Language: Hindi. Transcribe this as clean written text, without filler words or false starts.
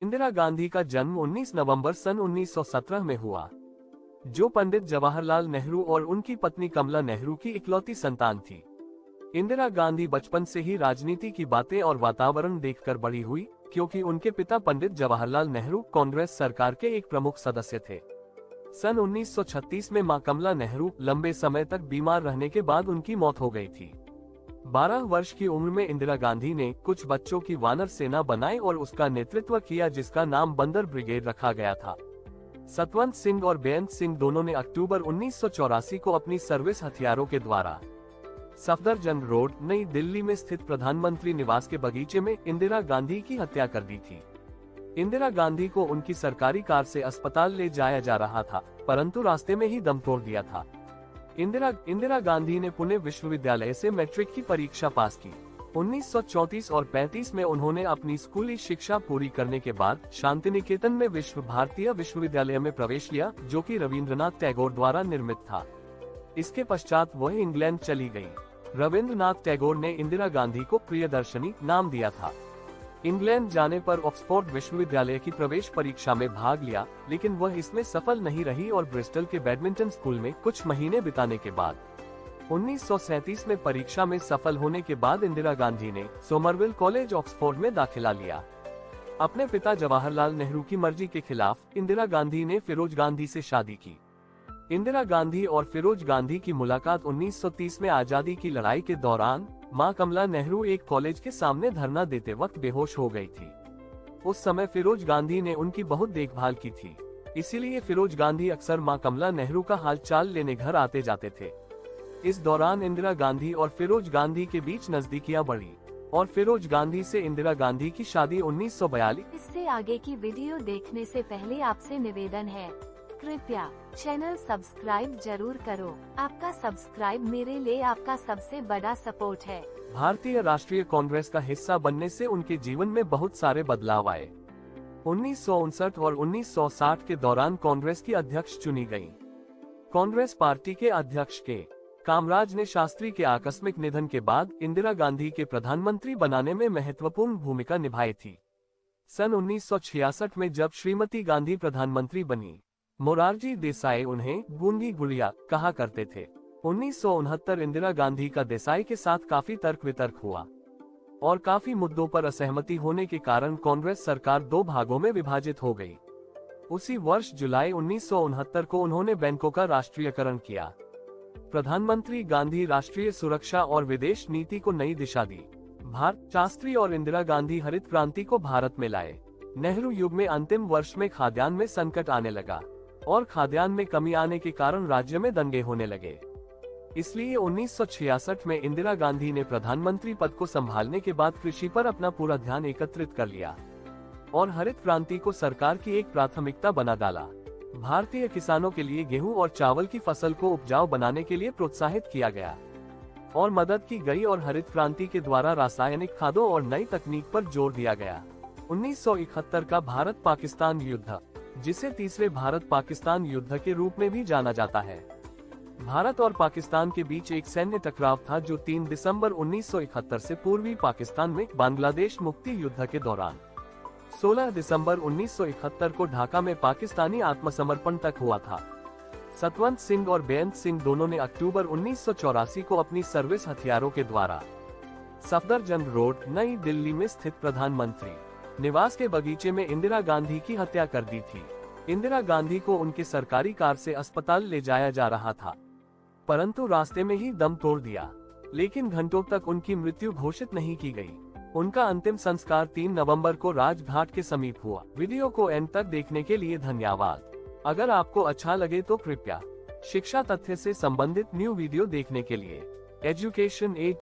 इंदिरा गांधी का जन्म 19 नवंबर सन 1917 में हुआ, जो पंडित जवाहरलाल नेहरू और उनकी पत्नी कमला नेहरू की इकलौती संतान थी। इंदिरा गांधी बचपन से ही राजनीति की बातें और वातावरण देखकर बड़ी हुई, क्योंकि उनके पिता पंडित जवाहरलाल नेहरू कांग्रेस सरकार के एक प्रमुख सदस्य थे। सन 1936 में मां कमला नेहरू लंबे समय तक बीमार रहने के बाद उनकी मौत हो गई थी। 12 वर्ष की उम्र में इंदिरा गांधी ने कुछ बच्चों की वानर सेना बनाई और उसका नेतृत्व किया, जिसका नाम बंदर ब्रिगेड रखा गया था। सतवंत सिंह और बेअंत सिंह दोनों ने अक्टूबर 1984 को अपनी सर्विस हथियारों के द्वारा सफदरजंग रोड, नई दिल्ली में स्थित प्रधानमंत्री निवास के बगीचे में इंदिरा गांधी की हत्या कर दी थी। इंदिरा गांधी को उनकी सरकारी कार से अस्पताल ले जाया जा रहा था, परंतु रास्ते में ही दम तोड़ दिया था। इंदिरा गांधी ने पुणे विश्वविद्यालय से मैट्रिक की परीक्षा पास की। 1934 और 35 में उन्होंने अपनी स्कूली शिक्षा पूरी करने के बाद शांतिनिकेतन में भारतीय विश्वविद्यालय में प्रवेश लिया, जो कि रविंद्रनाथ टैगोर द्वारा निर्मित था। इसके पश्चात वह इंग्लैंड चली गई। रविंद्रनाथ टैगोर ने इंदिरा गांधी को प्रियदर्शनी नाम दिया था। इंग्लैंड जाने पर ऑक्सफोर्ड विश्वविद्यालय की प्रवेश परीक्षा में भाग लिया, लेकिन वह इसमें सफल नहीं रही और ब्रिस्टल के बैडमिंटन स्कूल में कुछ महीने बिताने के बाद 1937 में परीक्षा में सफल होने के बाद इंदिरा गांधी ने सोमरविल कॉलेज ऑक्सफोर्ड में दाखिला लिया। अपने पिता जवाहरलाल नेहरू की मर्जी के खिलाफ इंदिरा गांधी ने फिरोज गांधी से शादी की। इंदिरा गांधी और फिरोज गांधी की मुलाकात 1930 में आजादी की लड़ाई के दौरान मां कमला नेहरू एक कॉलेज के सामने धरना देते वक्त बेहोश हो गई थी। उस समय फिरोज गांधी ने उनकी बहुत देखभाल की थी, इसीलिए फिरोज गांधी अक्सर मां कमला नेहरू का हालचाल लेने घर आते जाते थे। इस दौरान इंदिरा गांधी और फिरोज गांधी के बीच नजदीकियां बढ़ी और फिरोज गांधी से इंदिरा गांधी की शादी 1942। इससे आगे की वीडियो देखने से पहले आपसे निवेदन है, कृपया चैनल सब्सक्राइब जरूर करो। आपका सब्सक्राइब मेरे लिए आपका सबसे बड़ा सपोर्ट है। भारतीय राष्ट्रीय कांग्रेस का हिस्सा बनने से उनके जीवन में बहुत सारे बदलाव आए। 1959 और 1960 के दौरान कांग्रेस की अध्यक्ष चुनी गयी। कांग्रेस पार्टी के अध्यक्ष के कामराज ने शास्त्री के आकस्मिक निधन के बाद इंदिरा गांधी के प्रधानमंत्री बनाने में महत्वपूर्ण भूमिका निभाई थी। सन 1966 में जब श्रीमती गांधी प्रधानमंत्री बनी, मोरारजी देसाई उन्हें गूंगी गुड़िया कहा करते थे। 1969 इंदिरा गांधी का देसाई के साथ काफी तर्क वितर्क हुआ और काफी मुद्दों पर असहमति होने के कारण कांग्रेस सरकार दो भागों में विभाजित हो गई। उसी वर्ष जुलाई 1969 को उन्होंने बैंकों का राष्ट्रीयकरण किया। प्रधानमंत्री गांधी राष्ट्रीय सुरक्षा और विदेश नीति को नई दिशा दी। शास्त्री और इंदिरा गांधी हरित क्रांति को भारत में लाए। नेहरू युग में अंतिम वर्ष में खाद्यान्न में संकट आने लगा और खाद्यान्न में कमी आने के कारण राज्य में दंगे होने लगे। इसलिए 1966 में इंदिरा गांधी ने प्रधानमंत्री पद को संभालने के बाद कृषि पर अपना पूरा ध्यान एकत्रित कर लिया और हरित क्रांति को सरकार की एक प्राथमिकता बना डाला। भारतीय किसानों के लिए गेहूं और चावल की फसल को उपजाऊ बनाने के लिए प्रोत्साहित किया गया और मदद की गई और हरित क्रांति के द्वारा रासायनिक खादों और नई तकनीक पर जोर दिया गया। 1971 का भारत पाकिस्तान युद्ध, जिसे तीसरे भारत पाकिस्तान युद्ध के रूप में भी जाना जाता है, भारत और पाकिस्तान के बीच एक सैन्य टकराव था जो 3 दिसंबर 1971 से पूर्वी पाकिस्तान में बांग्लादेश मुक्ति युद्ध के दौरान 16 दिसंबर 1971 को ढाका में पाकिस्तानी आत्मसमर्पण तक हुआ था। सतवंत सिंह और बेअंत सिंह दोनों ने अक्टूबर 1984 को अपनी सर्विस हथियारों के द्वारा सफदरजंग रोड, नई दिल्ली में स्थित प्रधानमंत्री निवास के बगीचे में इंदिरा गांधी की हत्या कर दी थी। इंदिरा गांधी को उनके सरकारी कार से अस्पताल ले जाया जा रहा था, परंतु रास्ते में ही दम तोड़ दिया, लेकिन घंटों तक उनकी मृत्यु घोषित नहीं की गई। उनका अंतिम संस्कार 3 नवंबर को राजघाट के समीप हुआ। वीडियो को एंड तक देखने के लिए धन्यवाद। अगर आपको अच्छा लगे तो कृपया शिक्षा तथ्य से संबंधित न्यू वीडियो देखने के लिए एजुकेशन 8